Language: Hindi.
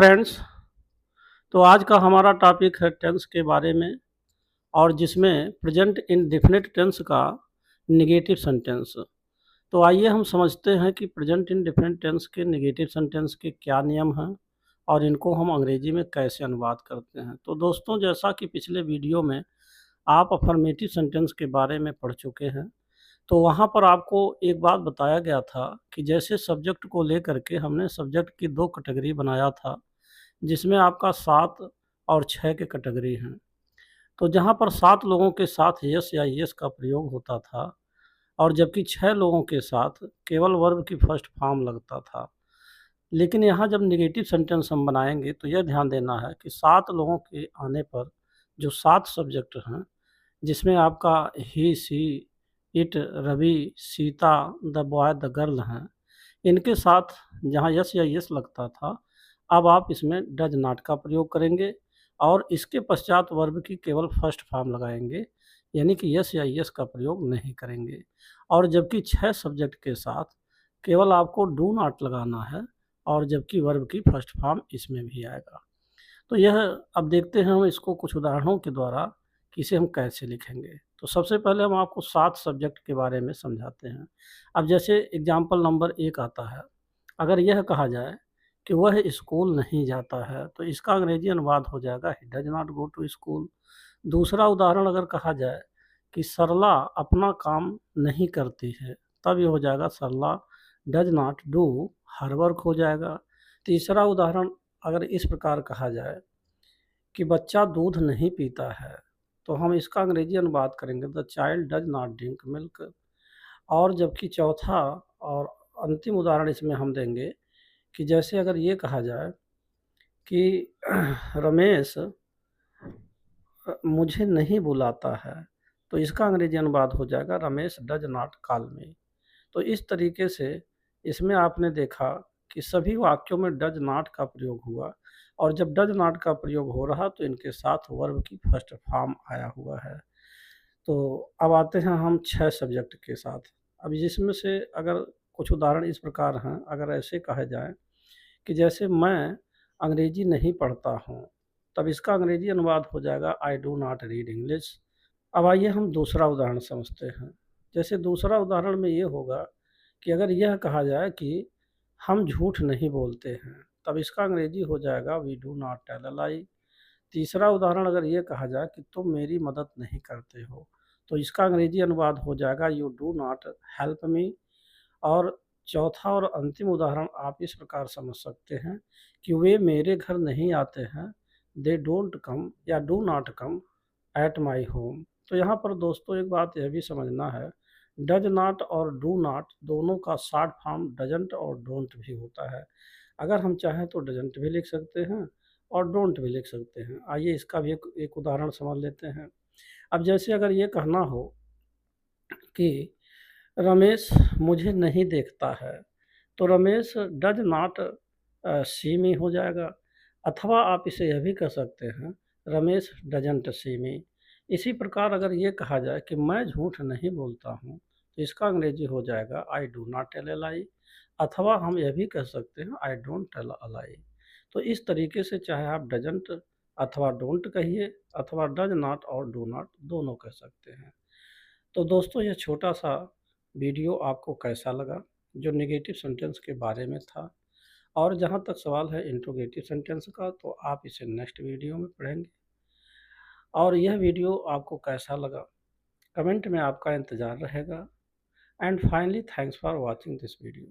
फ्रेंड्स, तो आज का हमारा टॉपिक है टेंस के बारे में और जिसमें प्रेजेंट इंडेफिनिट टेंस का नेगेटिव सेंटेंस। तो आइए हम समझते हैं कि प्रेजेंट इंडेफिनिट टेंस के नेगेटिव सेंटेंस के क्या नियम हैं और इनको हम अंग्रेजी में कैसे अनुवाद करते हैं। तो दोस्तों, जैसा कि पिछले वीडियो में आप अफर्मेटिव सेंटेंस के बारे में पढ़ चुके हैं, तो वहाँ पर आपको एक बात बताया गया था कि जैसे सब्जेक्ट को लेकर के हमने सब्जेक्ट की 2 कैटेगरी बनाया था, जिसमें आपका 7 और 6 के कैटेगरी हैं। तो जहाँ पर 7 लोगों के साथ यस या येस का प्रयोग होता था और जबकि 6 लोगों के साथ केवल वर्ब की फर्स्ट फॉर्म लगता था। लेकिन यहाँ जब नेगेटिव सेंटेंस हम बनाएँगे तो यह ध्यान देना है कि 7 लोगों के आने पर जो 7 सब्जेक्ट हैं, जिसमें आपका he, she, it, Ravi, Sita, the boy, the girl हैं, इनके साथ जहाँ यस या येस लगता था, अब आप इसमें डज नॉट का प्रयोग करेंगे और इसके पश्चात वर्ब की केवल फर्स्ट फॉर्म लगाएँगे, यानी कि यस या येस का प्रयोग नहीं करेंगे। और जबकि 6 सब्जेक्ट के साथ केवल आपको डू नॉट लगाना है और जबकि वर्ब की फर्स्ट फॉर्म इसमें भी आएगा। तो यह अब देखते हैं हम इसको कुछ उदाहरणों के द्वारा कि इसे हम कैसे लिखेंगे। तो सबसे पहले हम आपको 7 सब्जेक्ट के बारे में समझाते हैं। अब जैसे एग्जाम्पल नंबर 1 आता है, अगर यह कहा जाए कि वह स्कूल नहीं जाता है, तो इसका अंग्रेजी अनुवाद हो जाएगा he does not go to school. दूसरा उदाहरण अगर कहा जाए कि सरला अपना काम नहीं करती है, तब ये हो जाएगा Sarla does not do her work हो जाएगा। तीसरा उदाहरण अगर इस प्रकार कहा जाए कि बच्चा दूध नहीं पीता है, तो हम इसका अंग्रेजी अनुवाद करेंगे the child does not drink milk. और जबकि चौथा और अंतिम उदाहरण इसमें हम देंगे कि जैसे अगर ये कहा जाए कि रमेश मुझे नहीं बुलाता है, तो इसका अंग्रेजी अनुवाद हो जाएगा रमेश डज नॉट कॉल मी। तो इस तरीके से इसमें आपने देखा कि सभी वाक्यों में डज नॉट का प्रयोग हुआ और जब डज नॉट का प्रयोग हो रहा तो इनके साथ वर्ब की फर्स्ट फॉर्म आया हुआ है। तो अब आते हैं हम 6 सब्जेक्ट के साथ। अब जिसमें से अगर कुछ उदाहरण इस प्रकार हैं, अगर ऐसे कहा जाए कि जैसे मैं अंग्रेजी नहीं पढ़ता हूँ, तब इसका अंग्रेजी अनुवाद हो जाएगा I do not read English. अब आइए हम दूसरा उदाहरण समझते हैं। जैसे दूसरा उदाहरण में ये होगा कि अगर यह कहा जाए कि हम झूठ नहीं बोलते हैं, तब इसका अंग्रेजी हो जाएगा we do not tell a lie. तीसरा उदाहरण अगर ये कहा जाए कि तुम मेरी मदद नहीं करते हो, तो इसका अंग्रेजी अनुवाद हो जाएगा you do not help me. और चौथा और अंतिम उदाहरण आप इस प्रकार समझ सकते हैं कि वे मेरे घर नहीं आते हैं, दे डोंट कम या do not come at my home. तो यहाँ पर दोस्तों एक बात यह भी समझना है, डज नॉट और डू नॉट दोनों का शॉर्ट फॉर्म डजंट और डोंट भी होता है। अगर हम चाहें तो डजंट भी लिख सकते हैं और डोंट भी लिख सकते हैं। आइए इसका भी एक उदाहरण समझ लेते हैं। अब जैसे अगर ये कहना हो कि रमेश मुझे नहीं देखता है, तो रमेश डज नॉट सी मी हो जाएगा। अथवा आप इसे यह भी कह सकते हैं रमेश डजंट सी मी। इसी प्रकार अगर ये कहा जाए कि मैं झूठ नहीं बोलता हूँ, तो इसका अंग्रेजी हो जाएगा I do not tell a lie. अथवा हम यह भी कह सकते हैं आई डोंट टेल अ लाई। तो इस तरीके से चाहे आप डजंट अथवा डोंट कहिए अथवा डज नॉट और डू नॉट दोनों कह सकते हैं। तो दोस्तों, यह छोटा सा वीडियो आपको कैसा लगा, जो नेगेटिव सेंटेंस के बारे में था। और जहाँ तक सवाल है इंट्रोगेटिव सेंटेंस का, तो आप इसे नेक्स्ट वीडियो में पढ़ेंगे। और यह वीडियो आपको कैसा लगा, कमेंट में आपका इंतज़ार रहेगा। And finally thanks for watching this video.